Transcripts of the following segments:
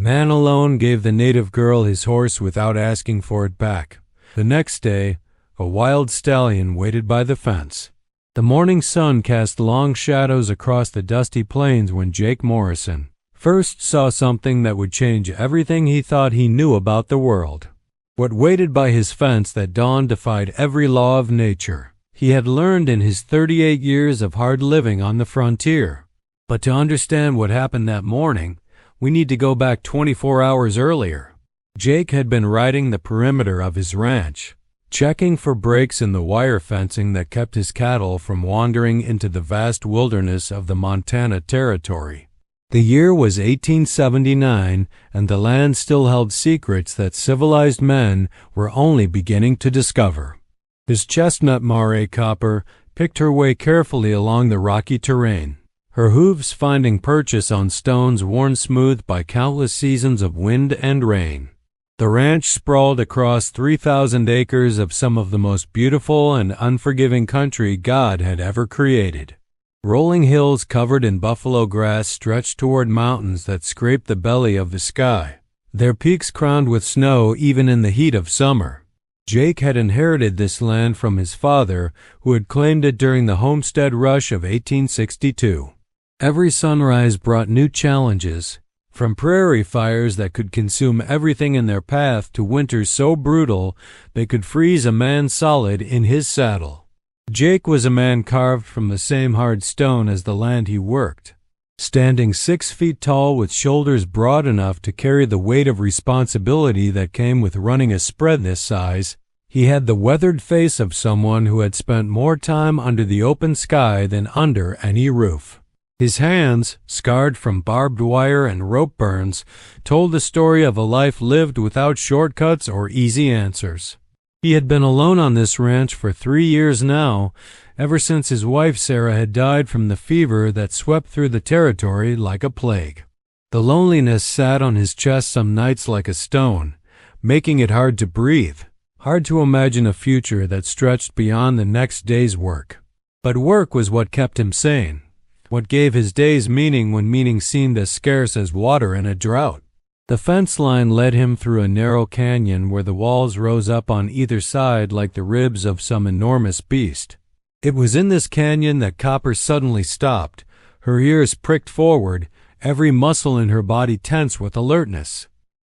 Man alone gave the native girl his horse without asking for it back. The next day, a wild stallion waited by the fence. The morning sun cast long shadows across the dusty plains when Jake Morrison first saw something that would change everything he thought he knew about the world. What waited by his fence that dawn defied every law of nature. He had learned in his 38 years of hard living on the frontier. But to understand what happened that morning, we need to go back 24 hours earlier. Jake had been riding the perimeter of his ranch, checking for breaks in the wire fencing that kept his cattle from wandering into the vast wilderness of the Montana Territory. The year was 1879, and the land still held secrets that civilized men were only beginning to discover. His chestnut mare Copper picked her way carefully along the rocky terrain, her hooves finding purchase on stones worn smooth by countless seasons of wind and rain. The ranch sprawled across 3,000 acres of some of the most beautiful and unforgiving country God had ever created. Rolling hills covered in buffalo grass stretched toward mountains that scraped the belly of the sky, their peaks crowned with snow even in the heat of summer. Jake had inherited this land from his father, who had claimed it during the homestead rush of 1862. Every sunrise brought new challenges, from prairie fires that could consume everything in their path to winters so brutal they could freeze a man solid in his saddle. Jake was a man carved from the same hard stone as the land he worked. Standing 6 feet tall with shoulders broad enough to carry the weight of responsibility that came with running a spread this size, he had the weathered face of someone who had spent more time under the open sky than under any roof. His hands, scarred from barbed wire and rope burns, told the story of a life lived without shortcuts or easy answers. He had been alone on this ranch for 3 years now, ever since his wife Sarah had died from the fever that swept through the territory like a plague. The loneliness sat on his chest some nights like a stone, making it hard to breathe, hard to imagine a future that stretched beyond the next day's work. But work was what kept him sane, what gave his days meaning when meaning seemed as scarce as water in a drought. The fence line led him through a narrow canyon where the walls rose up on either side like the ribs of some enormous beast. It was in this canyon that Copper suddenly stopped, her ears pricked forward, every muscle in her body tense with alertness.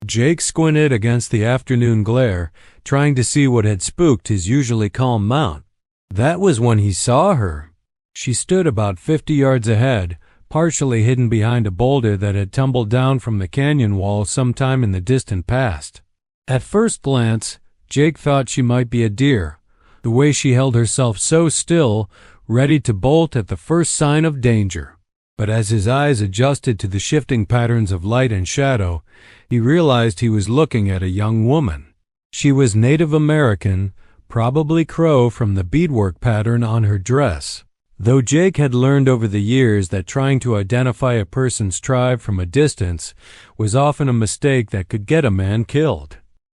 Jake squinted against the afternoon glare, trying to see what had spooked his usually calm mount. That was when he saw her. She stood about 50 yards ahead, partially hidden behind a boulder that had tumbled down from the canyon wall sometime in the distant past. At first glance, Jake thought she might be a deer, the way she held herself so still, ready to bolt at the first sign of danger. But as his eyes adjusted to the shifting patterns of light and shadow, he realized he was looking at a young woman. She was Native American, probably Crow from the beadwork pattern on her dress. Though Jake had learned over the years that trying to identify a person's tribe from a distance was often a mistake that could get a man killed.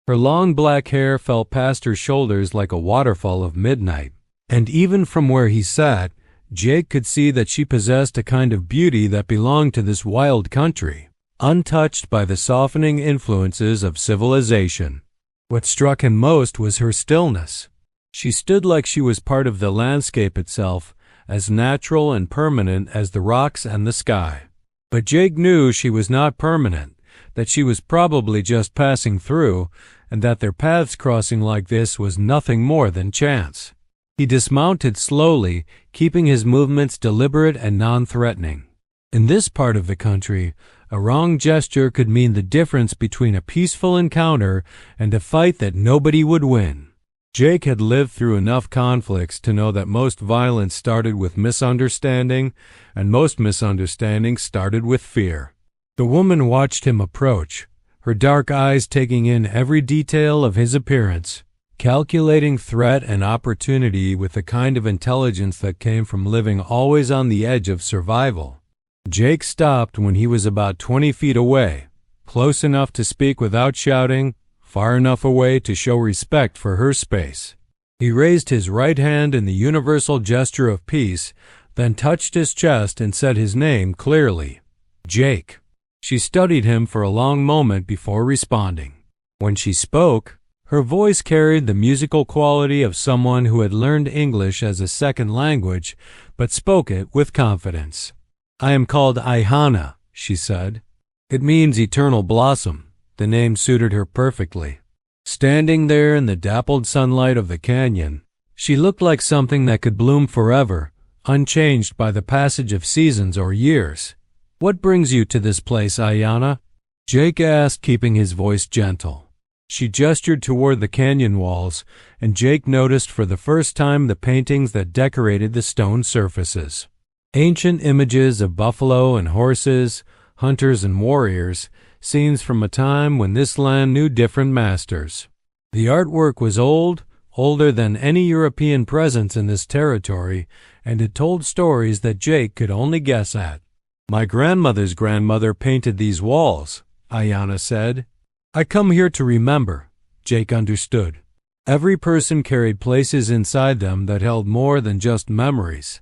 Her long black hair fell past her shoulders like a waterfall of midnight, and even from where he sat, Jake could see that she possessed a kind of beauty that belonged to this wild country, untouched by the softening influences of civilization. What struck him most was her stillness. She stood like she was part of the landscape itself, as natural and permanent as the rocks and the sky. But Jake knew she was not permanent, that she was probably just passing through, and that their paths crossing like this was nothing more than chance. He dismounted slowly, keeping his movements deliberate and non-threatening. In this part of the country, a wrong gesture could mean the difference between a peaceful encounter and a fight that nobody would win. Jake had lived through enough conflicts to know that most violence started with misunderstanding, and most misunderstandings started with fear. The woman watched him approach, her dark eyes taking in every detail of his appearance, calculating threat and opportunity with the kind of intelligence that came from living always on the edge of survival. Jake stopped when he was about 20 feet away, close enough to speak without shouting, far enough away to show respect for her space. He raised his right hand in the universal gesture of peace, then touched his chest and said his name clearly. Jake. She studied him for a long moment before responding. When she spoke, her voice carried the musical quality of someone who had learned English as a second language, but spoke it with confidence. "I am called Ihana," she said. "It means eternal blossom." The name suited her perfectly. Standing there in the dappled sunlight of the canyon, she looked like something that could bloom forever, unchanged by the passage of seasons or years. "What brings you to this place, Ayana?" Jake asked, keeping his voice gentle. She gestured toward the canyon walls, and Jake noticed for the first time the paintings that decorated the stone surfaces. Ancient images of buffalo and horses, hunters and warriors, scenes from a time when this land knew different masters. The artwork was old, older than any European presence in this territory, and it told stories that Jake could only guess at. "My grandmother's grandmother painted these walls," Ayana said. "I come here to remember." Jake understood. Every person carried places inside them that held more than just memories,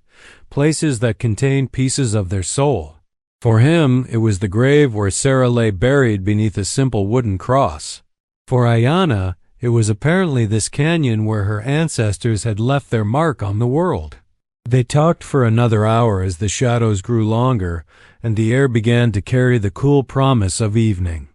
places that contained pieces of their soul. For him, it was the grave where Sarah lay buried beneath a simple wooden cross. For Ayana, it was apparently this canyon where her ancestors had left their mark on the world. They talked for another hour as the shadows grew longer and the air began to carry the cool promise of evening.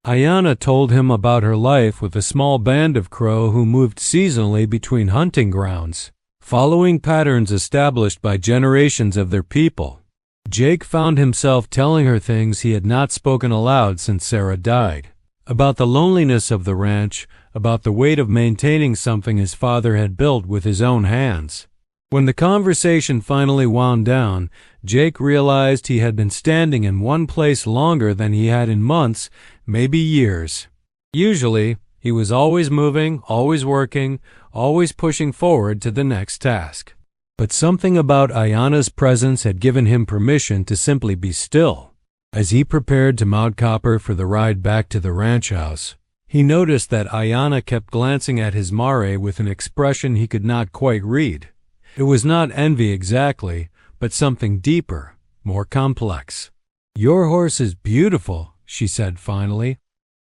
Ayana told him about her life with a small band of Crow who moved seasonally between hunting grounds, following patterns established by generations of their people. Jake found himself telling her things he had not spoken aloud since Sarah died, about the loneliness of the ranch, about the weight of maintaining something his father had built with his own hands. When the conversation finally wound down, Jake realized he had been standing in one place longer than he had in months, maybe years. Usually, he was always moving, always working, always pushing forward to the next task. But something about Ayana's presence had given him permission to simply be still. As he prepared to mount Copper for the ride back to the ranch house, he noticed that Ayana kept glancing at his mare with an expression he could not quite read. It was not envy exactly, but something deeper, more complex. "Your horse is beautiful," she said finally.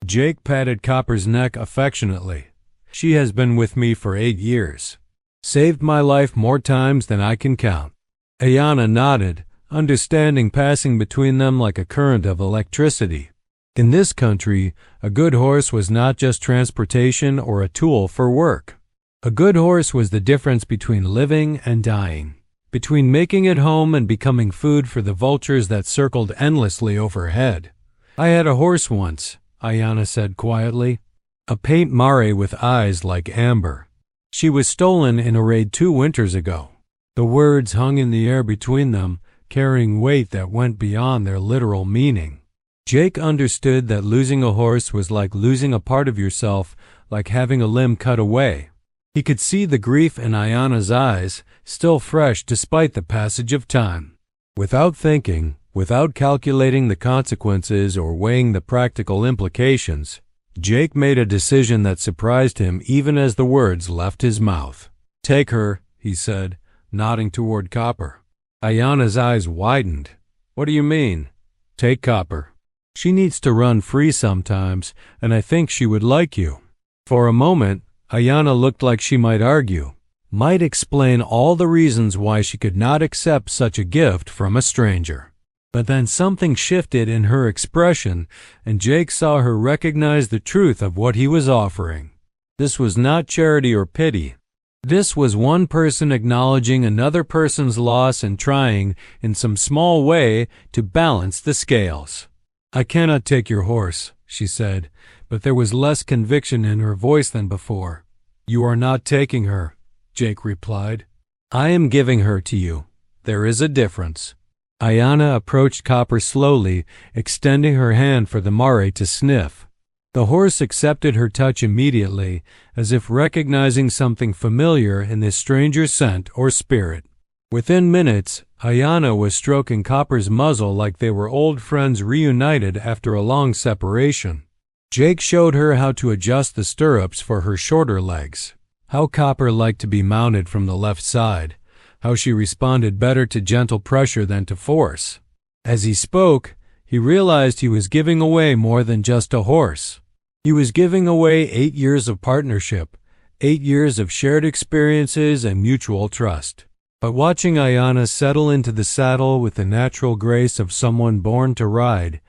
Jake patted Copper's neck affectionately. "She has been with me for 8 years. Saved my life more times than I can count." Ayana nodded, understanding passing between them like a current of electricity. In this country, a good horse was not just transportation or a tool for work. A good horse was the difference between living and dying, between making it home and becoming food for the vultures that circled endlessly overhead. "I had a horse once," Ayana said quietly, "a paint mare with eyes like amber. She was stolen in a raid 2 winters ago." The words hung in the air between them, carrying weight that went beyond their literal meaning. Jake understood that losing a horse was like losing a part of yourself, like having a limb cut away. He could see the grief in Ayana's eyes, still fresh despite the passage of time. Without thinking, without calculating the consequences or weighing the practical implications, Jake made a decision that surprised him even as the words left his mouth. "Take her," he said, nodding toward Copper. Ayana's eyes widened. "What do you mean?" "Take Copper. She needs to run free sometimes, and I think she would like you." For a moment, Ayana looked like she might argue, might explain all the reasons why she could not accept such a gift from a stranger. But then something shifted in her expression, and Jake saw her recognize the truth of what he was offering. This was not charity or pity. This was one person acknowledging another person's loss and trying, in some small way, to balance the scales. "I cannot take your horse," she said, but there was less conviction in her voice than before. "You are not taking her," Jake replied. "I am giving her to you. There is a difference." Ayana approached Copper slowly, extending her hand for the mare to sniff. The horse accepted her touch immediately, as if recognizing something familiar in this stranger's scent or spirit. Within minutes, Ayana was stroking Copper's muzzle like they were old friends reunited after a long separation. Jake showed her how to adjust the stirrups for her shorter legs, how Copper liked to be mounted from the left side, how she responded better to gentle pressure than to force. As he spoke, he realized he was giving away more than just a horse. He was giving away 8 years of partnership, 8 years of shared experiences and mutual trust. But watching Ayanna settle into the saddle with the natural grace of someone born to ride,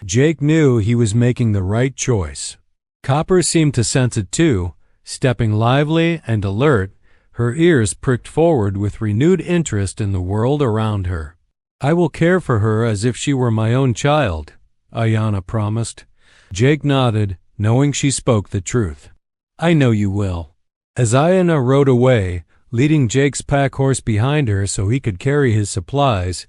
Jake knew he was making the right choice. Copper seemed to sense it too, stepping lively and alert, her ears pricked forward with renewed interest in the world around her. "I will care for her as if she were my own child," Ayanna promised. Jake nodded, knowing she spoke the truth. "I know you will." As Ayanna rode away, leading Jake's pack horse behind her so he could carry his supplies,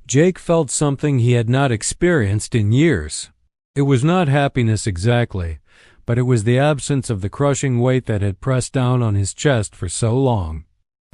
Jake felt something he had not experienced in years. It was not happiness exactly, but it was the absence of the crushing weight that had pressed down on his chest for so long.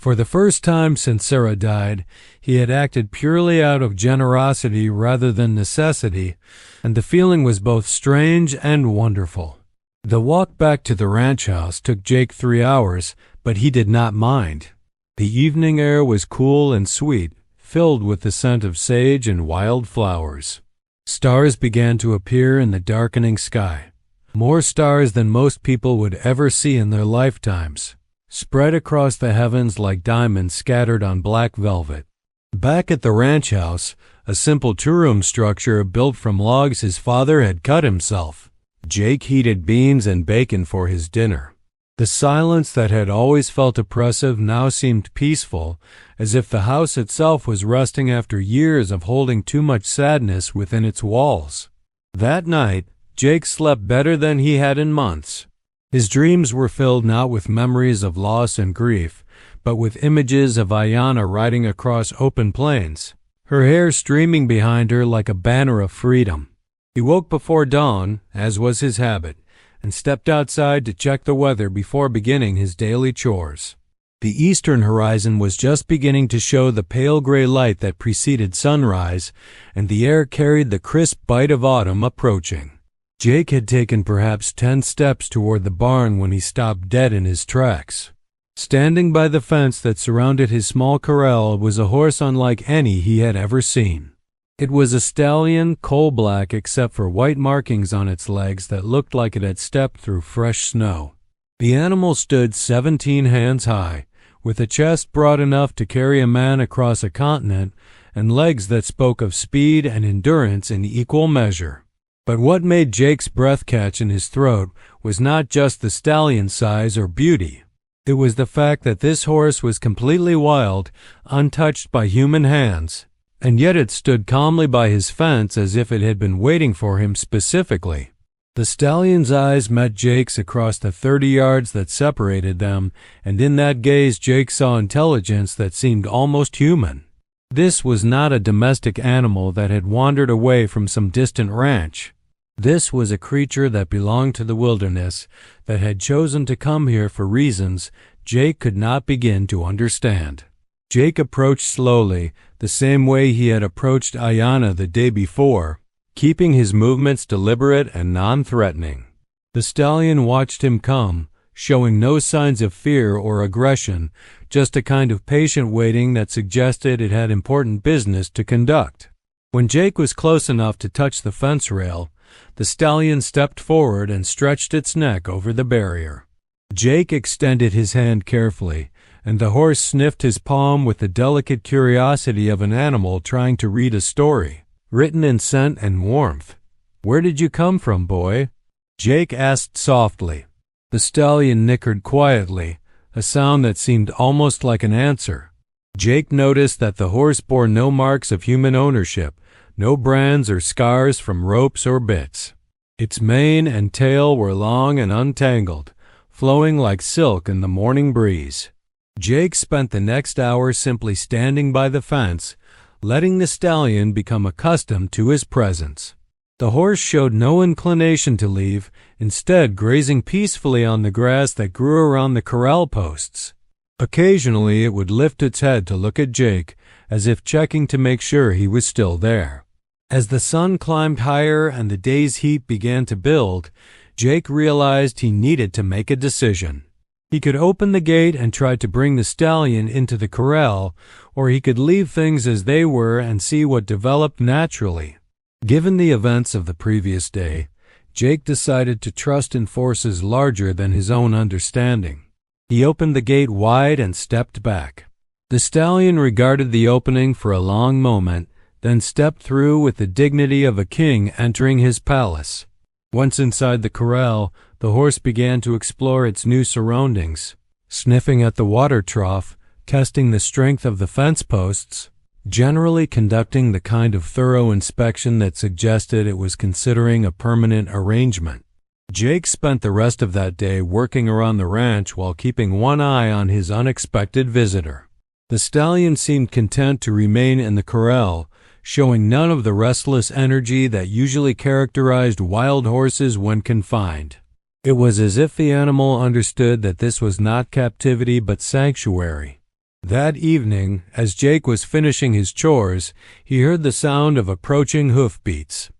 For the first time since Sarah died, he had acted purely out of generosity rather than necessity, and the feeling was both strange and wonderful. The walk back to the ranch house took Jake 3 hours, but he did not mind. The evening air was cool and sweet, filled with the scent of sage and wild flowers. Stars began to appear in the darkening sky. More stars than most people would ever see in their lifetimes, spread across the heavens like diamonds scattered on black velvet. Back at the ranch house, a simple two-room structure built from logs his father had cut himself, Jake heated beans and bacon for his dinner. The silence that had always felt oppressive now seemed peaceful, as if the house itself was resting after years of holding too much sadness within its walls. That night, Jake slept better than he had in months. His dreams were filled not with memories of loss and grief, but with images of Ayanna riding across open plains, her hair streaming behind her like a banner of freedom. He woke before dawn, as was his habit, and stepped outside to check the weather before beginning his daily chores. The eastern horizon was just beginning to show the pale gray light that preceded sunrise, and the air carried the crisp bite of autumn approaching. Jake had taken perhaps 10 steps toward the barn when he stopped dead in his tracks. Standing by the fence that surrounded his small corral was a horse unlike any he had ever seen. It was a stallion, coal-black except for white markings on its legs that looked like it had stepped through fresh snow. The animal stood 17 hands high, with a chest broad enough to carry a man across a continent and legs that spoke of speed and endurance in equal measure. But what made Jake's breath catch in his throat was not just the stallion's size or beauty. It was the fact that this horse was completely wild, untouched by human hands, and yet it stood calmly by his fence as if it had been waiting for him specifically. The stallion's eyes met Jake's across the 30 yards that separated them, and in that gaze Jake saw intelligence that seemed almost human. This was not a domestic animal that had wandered away from some distant ranch. This was a creature that belonged to the wilderness, that had chosen to come here for reasons Jake could not begin to understand. Jake approached slowly, the same way he had approached Ayanna the day before, keeping his movements deliberate and non-threatening. The stallion watched him come, showing no signs of fear or aggression, just a kind of patient waiting that suggested it had important business to conduct. When Jake was close enough to touch the fence rail, the stallion stepped forward and stretched its neck over the barrier. Jake extended his hand carefully, and the horse sniffed his palm with the delicate curiosity of an animal trying to read a story, written in scent and warmth. "Where did you come from, boy?" Jake asked softly. The stallion nickered quietly, a sound that seemed almost like an answer. Jake noticed that the horse bore no marks of human ownership, no brands or scars from ropes or bits. Its mane and tail were long and untangled, flowing like silk in the morning breeze. Jake spent the next hour simply standing by the fence, letting the stallion become accustomed to his presence. The horse showed no inclination to leave, instead grazing peacefully on the grass that grew around the corral posts. Occasionally it would lift its head to look at Jake, as if checking to make sure he was still there. As the sun climbed higher and the day's heat began to build, Jake realized he needed to make a decision. He could open the gate and try to bring the stallion into the corral, or he could leave things as they were and see what developed naturally. Given the events of the previous day, Jake decided to trust in forces larger than his own understanding. He opened the gate wide and stepped back. The stallion regarded the opening for a long moment, then stepped through with the dignity of a king entering his palace. Once inside the corral, the horse began to explore its new surroundings, sniffing at the water trough, testing the strength of the fence posts, generally conducting the kind of thorough inspection that suggested it was considering a permanent arrangement. Jake spent the rest of that day working around the ranch while keeping one eye on his unexpected visitor. The stallion seemed content to remain in the corral, showing none of the restless energy that usually characterized wild horses when confined. It was as if the animal understood that this was not captivity but sanctuary. That evening, as Jake was finishing his chores, he heard the sound of approaching hoofbeats.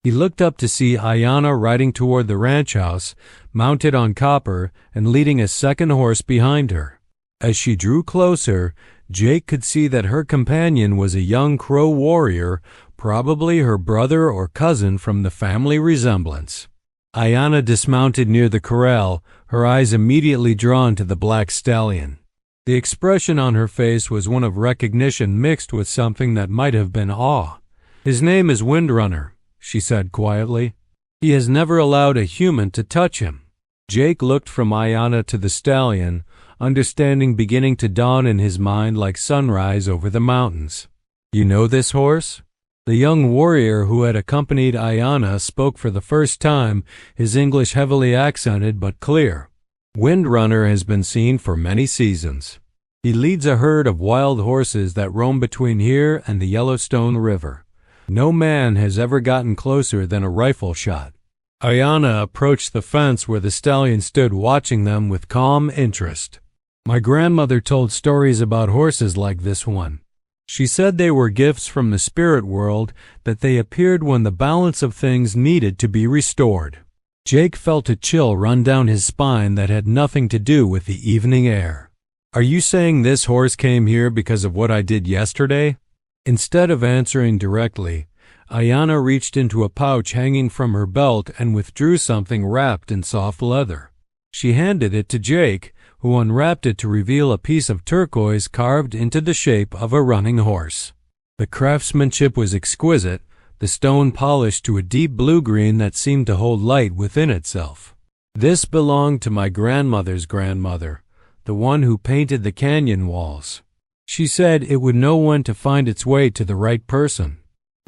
He looked up to see Ayanna riding toward the ranch house, mounted on Copper and leading a second horse behind her. As she drew closer, Jake could see that her companion was a young Crow warrior, probably her brother or cousin from the family resemblance. Ayanna dismounted near the corral, her eyes immediately drawn to the black stallion. The expression on her face was one of recognition mixed with something that might have been awe. "His name is Windrunner," she said quietly. "He has never allowed a human to touch him." Jake looked from Ayanna to the stallion, understanding beginning to dawn in his mind like sunrise over the mountains. "You know this horse?" The young warrior who had accompanied Ayanna spoke for the first time, his English heavily accented but clear. "Windrunner has been seen for many seasons. He leads a herd of wild horses that roam between here and the Yellowstone River. No man has ever gotten closer than a rifle shot." Ayanna approached the fence where the stallion stood watching them with calm interest. "My grandmother told stories about horses like this one. She said they were gifts from the spirit world, that they appeared when the balance of things needed to be restored." Jake felt a chill run down his spine that had nothing to do with the evening air. "Are you saying this horse came here because of what I did yesterday?" Instead of answering directly, Ayanna reached into a pouch hanging from her belt and withdrew something wrapped in soft leather. She handed it to Jake, who unwrapped it to reveal a piece of turquoise carved into the shape of a running horse. The craftsmanship was exquisite, the stone polished to a deep blue-green that seemed to hold light within itself. "This belonged to my grandmother's grandmother, the one who painted the canyon walls. She said it would know when to find its way to the right person."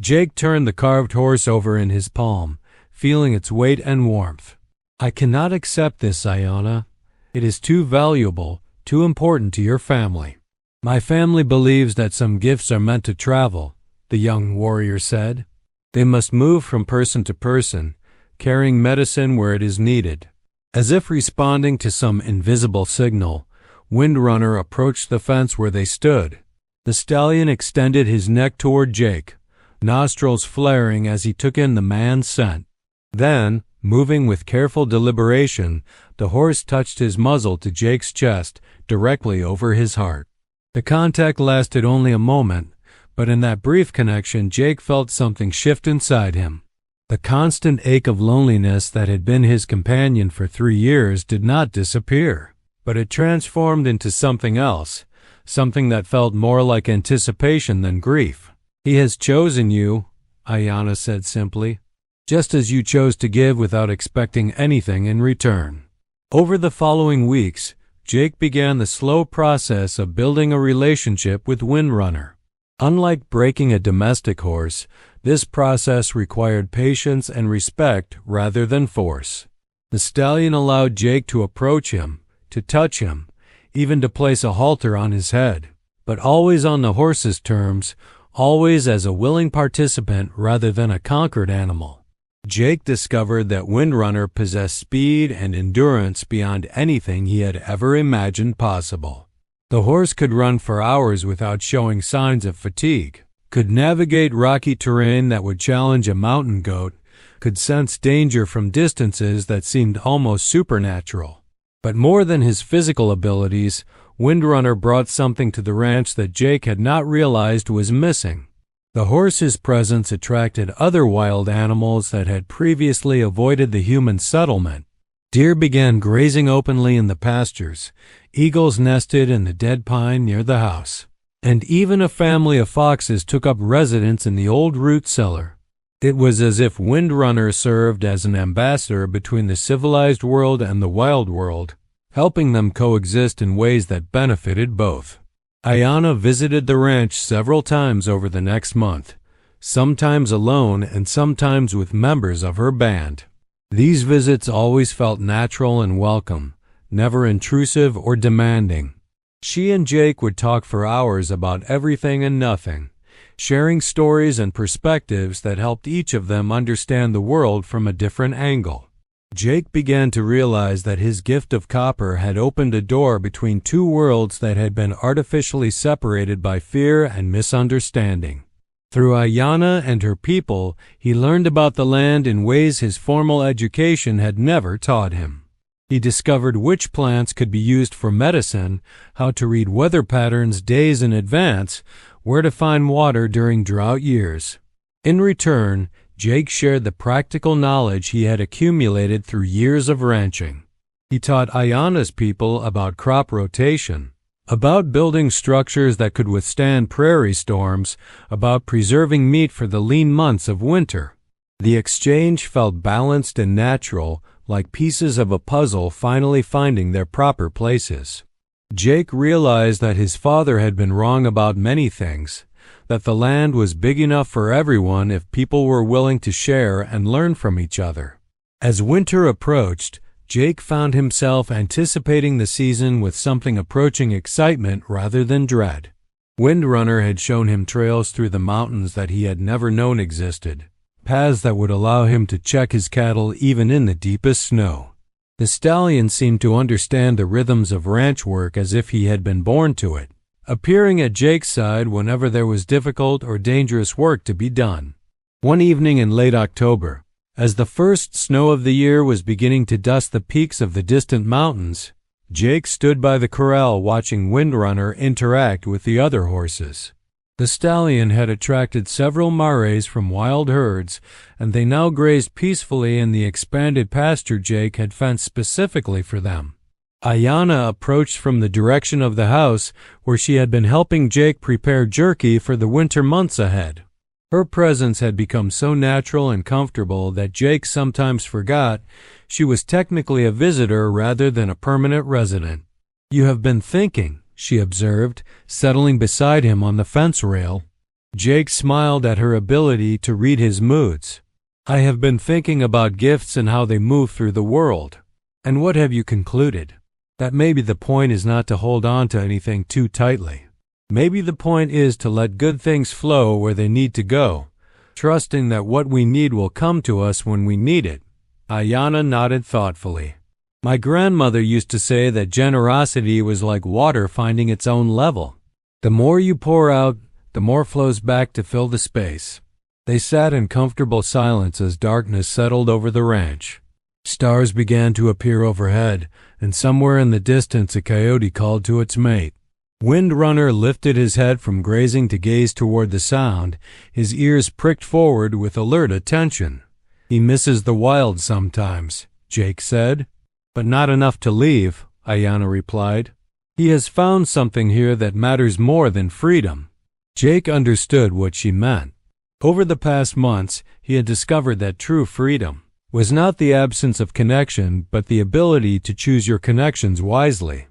Jake turned the carved horse over in his palm, feeling its weight and warmth. "I cannot accept this, Ayanna. It is too valuable, too important to your family." "My family believes that some gifts are meant to travel," the young warrior said. "They must move from person to person, carrying medicine where it is needed." As if responding to some invisible signal, Windrunner approached the fence where they stood. The stallion extended his neck toward Jake, nostrils flaring as he took in the man's scent. Then, moving with careful deliberation, the horse touched his muzzle to Jake's chest, directly over his heart. The contact lasted only a moment, but in that brief connection Jake felt something shift inside him. The constant ache of loneliness that had been his companion for 3 years did not disappear, but it transformed into something else, something that felt more like anticipation than grief. "He has chosen you," Ayanna said simply, "just as you chose to give without expecting anything in return." Over the following weeks, Jake began the slow process of building a relationship with Windrunner. Unlike breaking a domestic horse, this process required patience and respect rather than force. The stallion allowed Jake to approach him, to touch him, even to place a halter on his head, but always on the horse's terms, always as a willing participant rather than a conquered animal. Jake discovered that Windrunner possessed speed and endurance beyond anything he had ever imagined possible. The horse could run for hours without showing signs of fatigue, could navigate rocky terrain that would challenge a mountain goat, could sense danger from distances that seemed almost supernatural. But more than his physical abilities, Windrunner brought something to the ranch that Jake had not realized was missing. The horse's presence attracted other wild animals that had previously avoided the human settlement. Deer began grazing openly in the pastures, eagles nested in the dead pine near the house, and even a family of foxes took up residence in the old root cellar. It was as if Windrunner served as an ambassador between the civilized world and the wild world, helping them coexist in ways that benefited both. Ayanna visited the ranch several times over the next month, sometimes alone and sometimes with members of her band. These visits always felt natural and welcome, never intrusive or demanding. She and Jake would talk for hours about everything and nothing, sharing stories and perspectives that helped each of them understand the world from a different angle. Jake began to realize that his gift of copper had opened a door between two worlds that had been artificially separated by fear and misunderstanding. Through Ayanna and her people, he learned about the land in ways his formal education had never taught him. He discovered which plants could be used for medicine, how to read weather patterns days in advance, where to find water during drought years. In return, Jake shared the practical knowledge he had accumulated through years of ranching. He taught Ayanna's people about crop rotation, about building structures that could withstand prairie storms, about preserving meat for the lean months of winter. The exchange felt balanced and natural, like pieces of a puzzle finally finding their proper places. Jake realized that his father had been wrong about many things, that the land was big enough for everyone if people were willing to share and learn from each other. As winter approached, Jake found himself anticipating the season with something approaching excitement rather than dread. Windrunner had shown him trails through the mountains that he had never known existed, paths that would allow him to check his cattle even in the deepest snow. The stallion seemed to understand the rhythms of ranch work as if he had been born to it, appearing at Jake's side whenever there was difficult or dangerous work to be done. One evening in late October, as the first snow of the year was beginning to dust the peaks of the distant mountains, Jake stood by the corral watching Windrunner interact with the other horses. The stallion had attracted several mares from wild herds, and they now grazed peacefully in the expanded pasture Jake had fenced specifically for them. Ayanna approached from the direction of the house where she had been helping Jake prepare jerky for the winter months ahead. Her presence had become so natural and comfortable that Jake sometimes forgot she was technically a visitor rather than a permanent resident. "You have been thinking," she observed, settling beside him on the fence rail. Jake smiled at her ability to read his moods. "I have been thinking about gifts and how they move through the world." "And what have you concluded?" "That maybe the point is not to hold on to anything too tightly. Maybe the point is to let good things flow where they need to go, trusting that what we need will come to us when we need it." Ayanna nodded thoughtfully. "My grandmother used to say that generosity was like water finding its own level. The more you pour out, the more flows back to fill the space." They sat in comfortable silence as darkness settled over the ranch. Stars began to appear overhead, and somewhere in the distance a coyote called to its mate. Windrunner lifted his head from grazing to gaze toward the sound, his ears pricked forward with alert attention. "He misses the wild sometimes," Jake said. "But not enough to leave," Ayanna replied. "He has found something here that matters more than freedom." Jake understood what she meant. Over the past months, he had discovered that true freedom was not the absence of connection, but the ability to choose your connections wisely.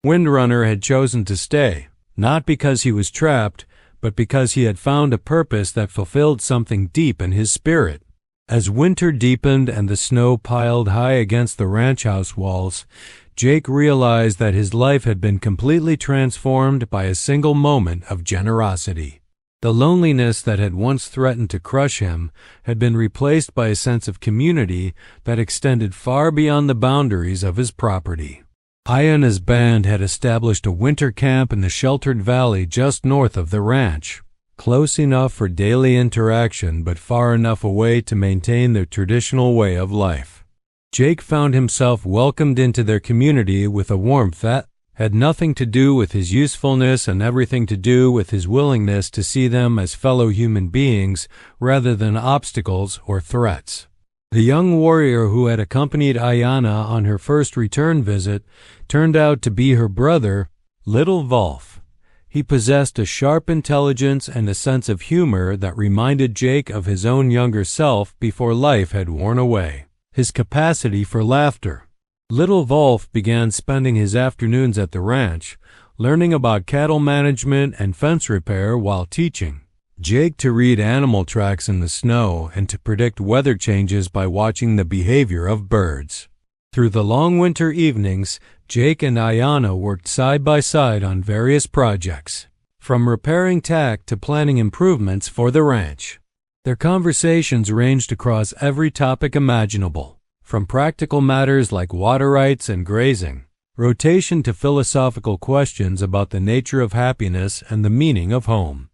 Windrunner had chosen to stay, not because he was trapped, but because he had found a purpose that fulfilled something deep in his spirit. As winter deepened and the snow piled high against the ranch house walls, Jake realized that his life had been completely transformed by a single moment of generosity. The loneliness that had once threatened to crush him had been replaced by a sense of community that extended far beyond the boundaries of his property. Ayanna's band had established a winter camp in the sheltered valley just north of the ranch, close enough for daily interaction but far enough away to maintain their traditional way of life. Jake found himself welcomed into their community with a warmth that, had nothing to do with his usefulness and everything to do with his willingness to see them as fellow human beings rather than obstacles or threats. The young warrior who had accompanied Ayanna on her first return visit turned out to be her brother, Little Wolf. He possessed a sharp intelligence and a sense of humor that reminded Jake of his own younger self before life had worn away his capacity for laughter. Little Wolf began spending his afternoons at the ranch, learning about cattle management and fence repair while teaching Jake to read animal tracks in the snow and to predict weather changes by watching the behavior of birds. Through the long winter evenings, Jake and Ayanna worked side by side on various projects, from repairing tack to planning improvements for the ranch. Their conversations ranged across every topic imaginable, from practical matters like water rights and grazing, rotation to philosophical questions about the nature of happiness and the meaning of home.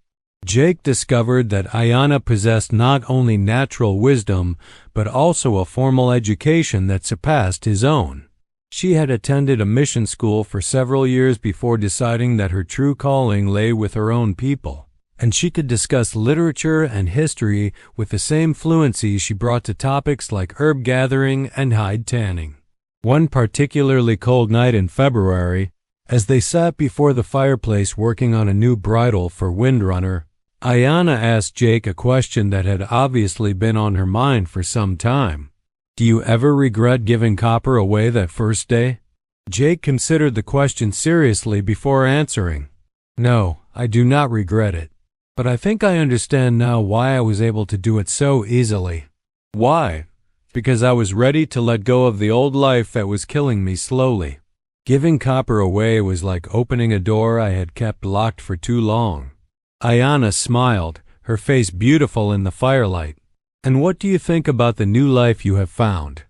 Jake discovered that Ayanna possessed not only natural wisdom, but also a formal education that surpassed his own. She had attended a mission school for several years before deciding that her true calling lay with her own people, and she could discuss literature and history with the same fluency she brought to topics like herb gathering and hide tanning. One particularly cold night in February, as they sat before the fireplace working on a new bridle for Windrunner, Ayanna asked Jake a question that had obviously been on her mind for some time. "Do you ever regret giving Copper away that first day?" Jake considered the question seriously before answering. "No, I do not regret it. But I think I understand now why I was able to do it so easily." "Why?" "Because I was ready to let go of the old life that was killing me slowly. Giving Copper away was like opening a door I had kept locked for too long." Ayanna smiled, her face beautiful in the firelight. "And what do you think about the new life you have found?"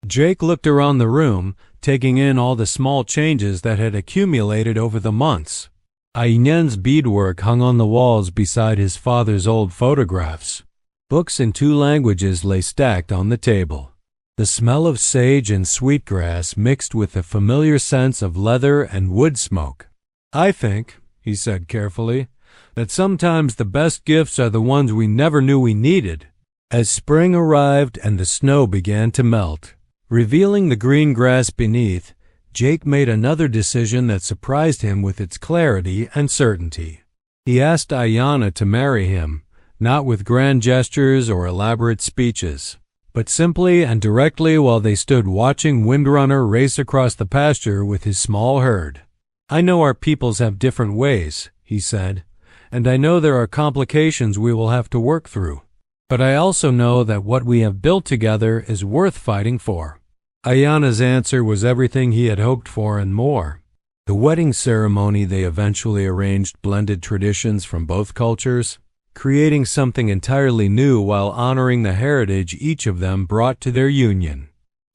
Jake looked around the room, taking in all the small changes that had accumulated over the months. Ayanna's beadwork hung on the walls beside his father's old photographs. Books in 2 languages lay stacked on the table. The smell of sage and sweetgrass mixed with the familiar sense of leather and wood smoke. "I think," he said carefully, "that sometimes the best gifts are the ones we never knew we needed." As spring arrived and the snow began to melt, revealing the green grass beneath, Jake made another decision that surprised him with its clarity and certainty. He asked Ayanna to marry him, not with grand gestures or elaborate speeches, but simply and directly while they stood watching Windrunner race across the pasture with his small herd. "I know our peoples have different ways," he said, "and I know there are complications we will have to work through. But I also know that what we have built together is worth fighting for." Ayanna's answer was everything he had hoped for and more. The wedding ceremony they eventually arranged blended traditions from both cultures, creating something entirely new while honoring the heritage each of them brought to their union.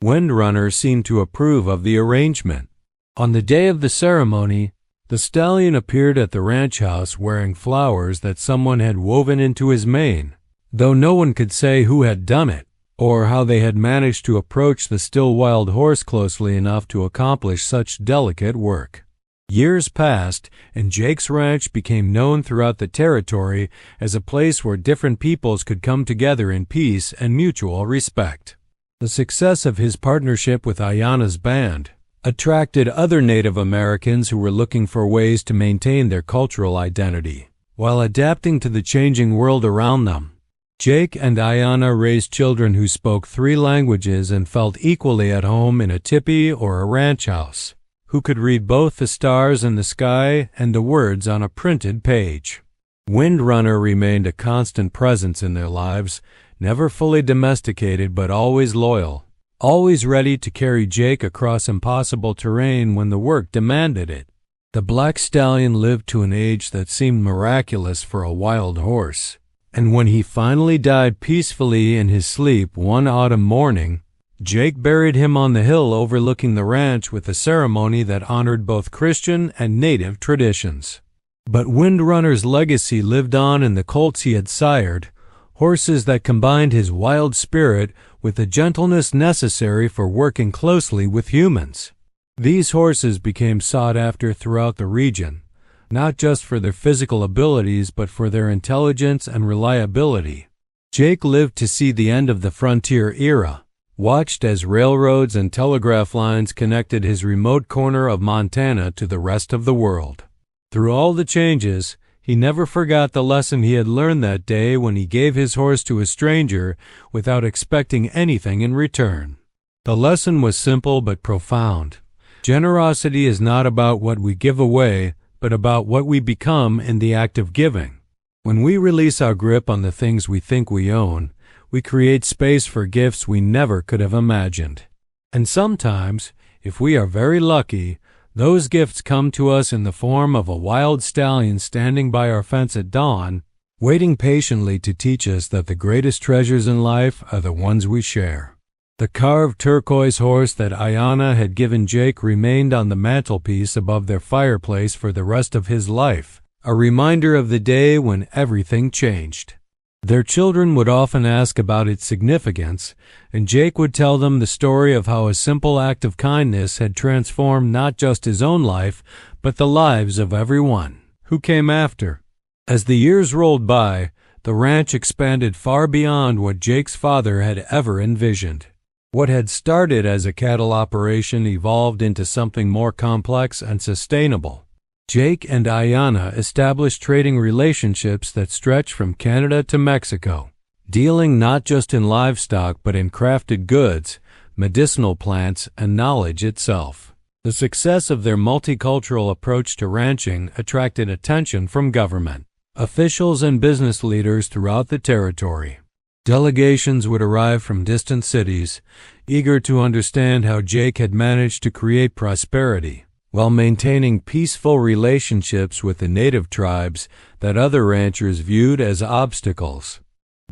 Windrunner seemed to approve of the arrangement. On the day of the ceremony, the stallion appeared at the ranch house wearing flowers that someone had woven into his mane, though no one could say who had done it, or how they had managed to approach the still wild horse closely enough to accomplish such delicate work. Years passed, and Jake's ranch became known throughout the territory as a place where different peoples could come together in peace and mutual respect. The success of his partnership with Ayanna's band attracted other Native Americans who were looking for ways to maintain their cultural identity while adapting to the changing world around them. Jake and Ayanna raised children who spoke 3 languages and felt equally at home in a tipi or a ranch house, who could read both the stars in the sky and the words on a printed page. Windrunner remained a constant presence in their lives, never fully domesticated but always loyal, always ready to carry Jake across impossible terrain when the work demanded it. The black stallion lived to an age that seemed miraculous for a wild horse, and when he finally died peacefully in his sleep one autumn morning, Jake buried him on the hill overlooking the ranch with a ceremony that honored both Christian and native traditions. But Windrunner's legacy lived on in the colts he had sired, horses that combined his wild spirit with the gentleness necessary for working closely with humans. These horses became sought after throughout the region, not just for their physical abilities but for their intelligence and reliability. Jake lived to see the end of the frontier era, watched as railroads and telegraph lines connected his remote corner of Montana to the rest of the world. Through all the changes, he never forgot the lesson he had learned that day when he gave his horse to a stranger without expecting anything in return. The lesson was simple but profound. Generosity is not about what we give away, but about what we become in the act of giving. When we release our grip on the things we think we own, we create space for gifts we never could have imagined. And sometimes, if we are very lucky, those gifts come to us in the form of a wild stallion standing by our fence at dawn, waiting patiently to teach us that the greatest treasures in life are the ones we share. The carved turquoise horse that Ayanna had given Jake remained on the mantelpiece above their fireplace for the rest of his life, a reminder of the day when everything changed. Their children would often ask about its significance, and Jake would tell them the story of how a simple act of kindness had transformed not just his own life, but the lives of everyone who came after. As the years rolled by, the ranch expanded far beyond what Jake's father had ever envisioned. What had started as a cattle operation evolved into something more complex and sustainable. Jake and Ayanna established trading relationships that stretched from Canada to Mexico, dealing not just in livestock but in crafted goods, medicinal plants, and knowledge itself. The success of their multicultural approach to ranching attracted attention from government, officials, and business leaders throughout the territory. Delegations would arrive from distant cities, eager to understand how Jake had managed to create prosperity while maintaining peaceful relationships with the native tribes that other ranchers viewed as obstacles.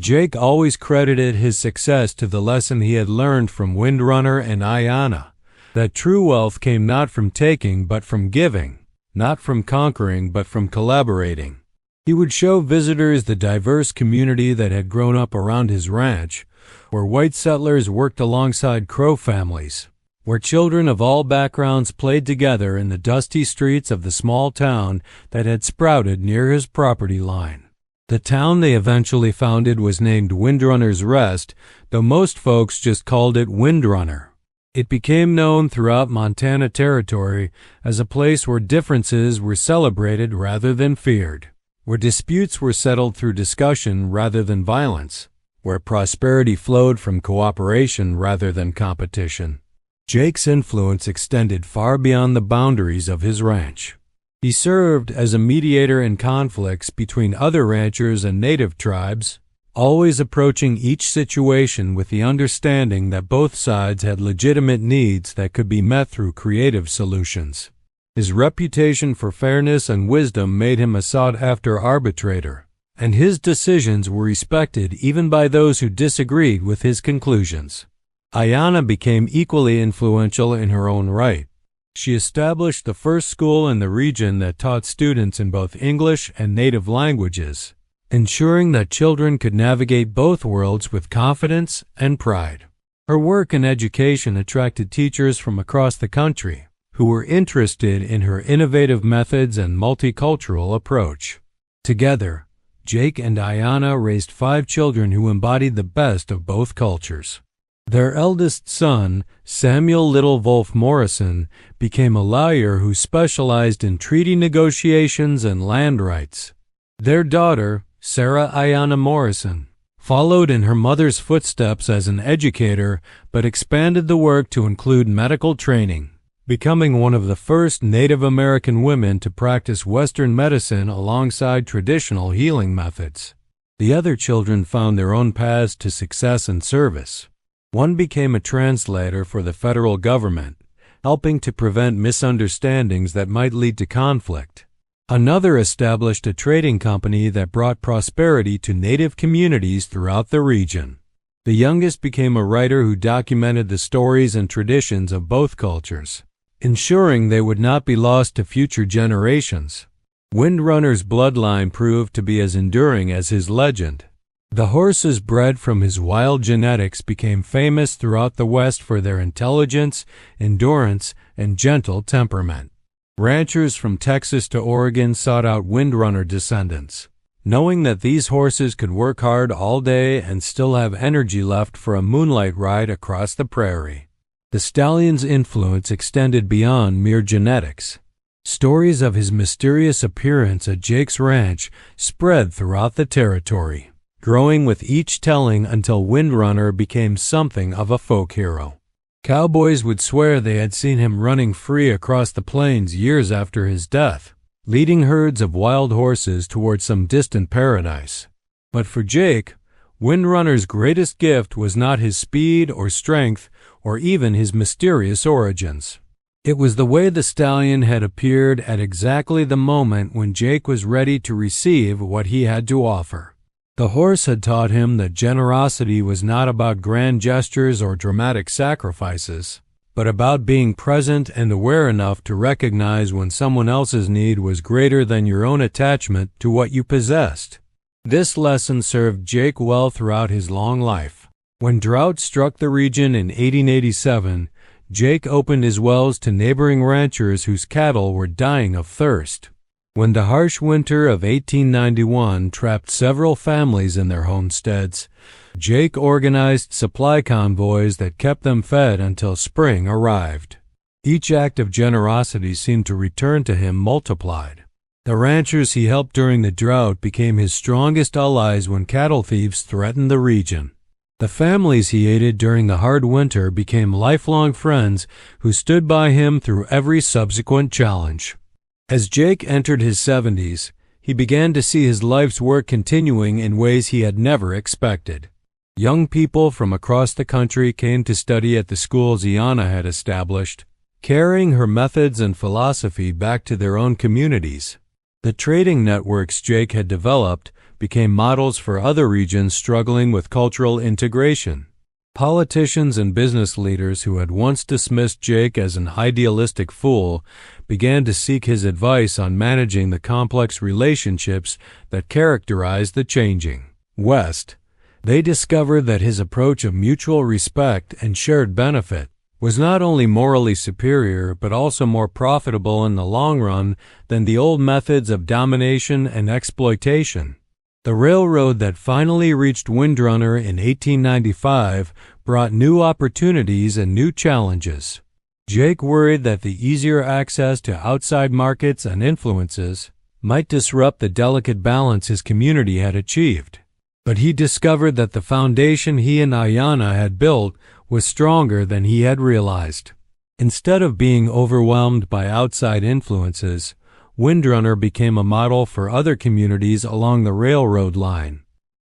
Jake always credited his success to the lesson he had learned from Windrunner and Ayanna, that true wealth came not from taking but from giving, not from conquering but from collaborating. He would show visitors the diverse community that had grown up around his ranch, where white settlers worked alongside Crow families, where children of all backgrounds played together in the dusty streets of the small town that had sprouted near his property line. The town they eventually founded was named Windrunner's Rest, though most folks just called it Windrunner. It became known throughout Montana Territory as a place where differences were celebrated rather than feared, where disputes were settled through discussion rather than violence, where prosperity flowed from cooperation rather than competition. Jake's influence extended far beyond the boundaries of his ranch. He served as a mediator in conflicts between other ranchers and native tribes, always approaching each situation with the understanding that both sides had legitimate needs that could be met through creative solutions. His reputation for fairness and wisdom made him a sought-after arbitrator, and his decisions were respected even by those who disagreed with his conclusions. Ayanna became equally influential in her own right. She established the first school in the region that taught students in both English and native languages, ensuring that children could navigate both worlds with confidence and pride. Her work in education attracted teachers from across the country, who were interested in her innovative methods and multicultural approach. Together, Jake and Ayanna raised 5 children who embodied the best of both cultures. Their eldest son, Samuel Little Wolf Morrison, became a lawyer who specialized in treaty negotiations and land rights. Their daughter, Sarah Ayanna Morrison, followed in her mother's footsteps as an educator but expanded the work to include medical training, becoming one of the first Native American women to practice Western medicine alongside traditional healing methods. The other children found their own paths to success and service. One became a translator for the federal government, helping to prevent misunderstandings that might lead to conflict. Another established a trading company that brought prosperity to Native communities throughout the region. The youngest became a writer who documented the stories and traditions of both cultures, ensuring they would not be lost to future generations. Windrunner's bloodline proved to be as enduring as his legend. The horses bred from his wild genetics became famous throughout the West for their intelligence, endurance, and gentle temperament. Ranchers from Texas to Oregon sought out Windrunner descendants, knowing that these horses could work hard all day and still have energy left for a moonlight ride across the prairie. The stallion's influence extended beyond mere genetics. Stories of his mysterious appearance at Jake's ranch spread throughout the territory, growing with each telling until Windrunner became something of a folk hero. Cowboys would swear they had seen him running free across the plains years after his death, leading herds of wild horses toward some distant paradise. But for Jake, Windrunner's greatest gift was not his speed or strength or even his mysterious origins. It was the way the stallion had appeared at exactly the moment when Jake was ready to receive what he had to offer. The horse had taught him that generosity was not about grand gestures or dramatic sacrifices, but about being present and aware enough to recognize when someone else's need was greater than your own attachment to what you possessed. This lesson served Jake well throughout his long life. When drought struck the region in 1887, Jake opened his wells to neighboring ranchers whose cattle were dying of thirst. When the harsh winter of 1891 trapped several families in their homesteads, Jake organized supply convoys that kept them fed until spring arrived. Each act of generosity seemed to return to him multiplied. The ranchers he helped during the drought became his strongest allies when cattle thieves threatened the region. The families he aided during the hard winter became lifelong friends who stood by him through every subsequent challenge. As Jake entered his 70s, he began to see his life's work continuing in ways he had never expected. Young people from across the country came to study at the schools Ayanna had established, carrying her methods and philosophy back to their own communities. The trading networks Jake had developed became models for other regions struggling with cultural integration. Politicians and business leaders who had once dismissed Jake as an idealistic fool began to seek his advice on managing the complex relationships that characterized the changing West. They discovered that his approach of mutual respect and shared benefit was not only morally superior but also more profitable in the long run than the old methods of domination and exploitation. The railroad that finally reached Windrunner in 1895 brought new opportunities and new challenges. Jake worried that the easier access to outside markets and influences might disrupt the delicate balance his community had achieved. But he discovered that the foundation he and Ayanna had built was stronger than he had realized. Instead of being overwhelmed by outside influences, Windrunner became a model for other communities along the railroad line.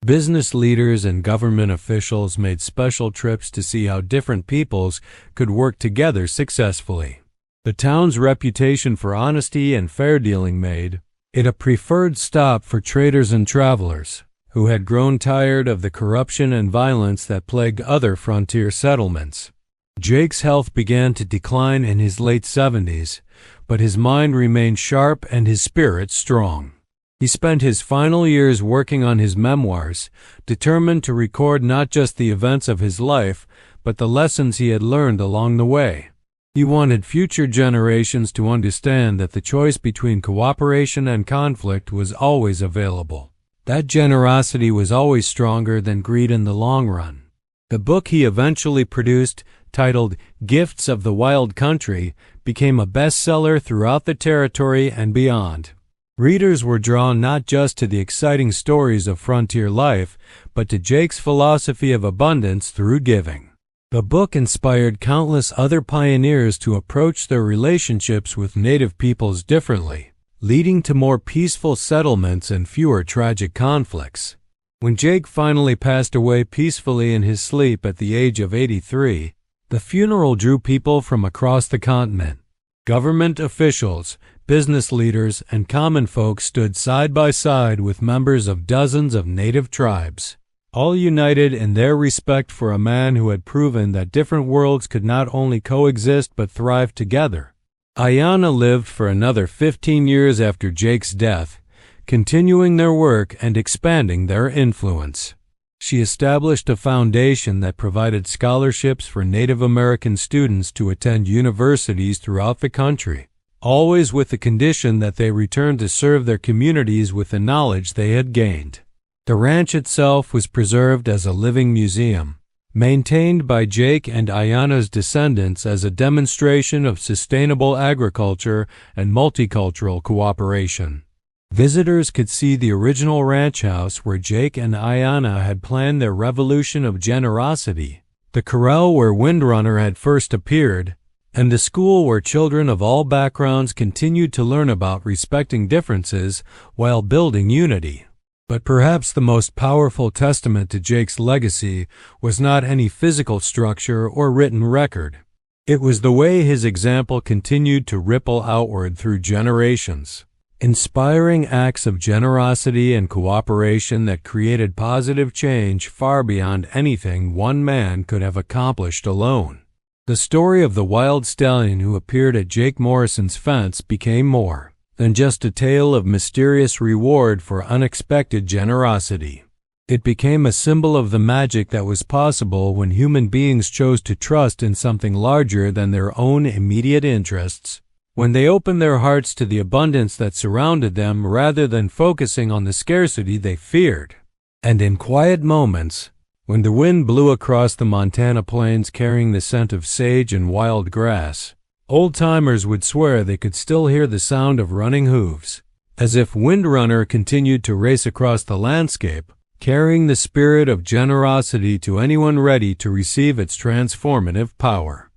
Business leaders and government officials made special trips to see how different peoples could work together successfully. The town's reputation for honesty and fair dealing made it a preferred stop for traders and travelers who had grown tired of the corruption and violence that plagued other frontier settlements. Jake's health began to decline in his late 70s, but his mind remained sharp and his spirit strong. He spent his final years working on his memoirs, determined to record not just the events of his life, but the lessons he had learned along the way. He wanted future generations to understand that the choice between cooperation and conflict was always available. That generosity was always stronger than greed in the long run. The book he eventually produced, titled Gifts of the Wild Country, became a bestseller throughout the territory and beyond. Readers were drawn not just to the exciting stories of frontier life, but to Jake's philosophy of abundance through giving. The book inspired countless other pioneers to approach their relationships with native peoples differently, leading to more peaceful settlements and fewer tragic conflicts. When Jake finally passed away peacefully in his sleep at the age of 83, the funeral drew people from across the continent. Government officials, business leaders, and common folk stood side by side with members of dozens of native tribes, all united in their respect for a man who had proven that different worlds could not only coexist but thrive together. Ayanna lived for another 15 years after Jake's death, continuing their work and expanding their influence. She established a foundation that provided scholarships for Native American students to attend universities throughout the country, always with the condition that they return to serve their communities with the knowledge they had gained. The ranch itself was preserved as a living museum, maintained by Jake and Ayanna's descendants as a demonstration of sustainable agriculture and multicultural cooperation. Visitors could see the original ranch house where Jake and Ayanna had planned their revolution of generosity, the corral where Windrunner had first appeared, and the school where children of all backgrounds continued to learn about respecting differences while building unity. But perhaps the most powerful testament to Jake's legacy was not any physical structure or written record. It was the way his example continued to ripple outward through generations, inspiring acts of generosity and cooperation that created positive change far beyond anything one man could have accomplished alone. The story of the wild stallion who appeared at Jake Morrison's fence became more than just a tale of mysterious reward for unexpected generosity. It became a symbol of the magic that was possible when human beings chose to trust in something larger than their own immediate interests, when they opened their hearts to the abundance that surrounded them rather than focusing on the scarcity they feared. And in quiet moments, when the wind blew across the Montana plains carrying the scent of sage and wild grass, old-timers would swear they could still hear the sound of running hooves, as if Windrunner continued to race across the landscape, carrying the spirit of generosity to anyone ready to receive its transformative power.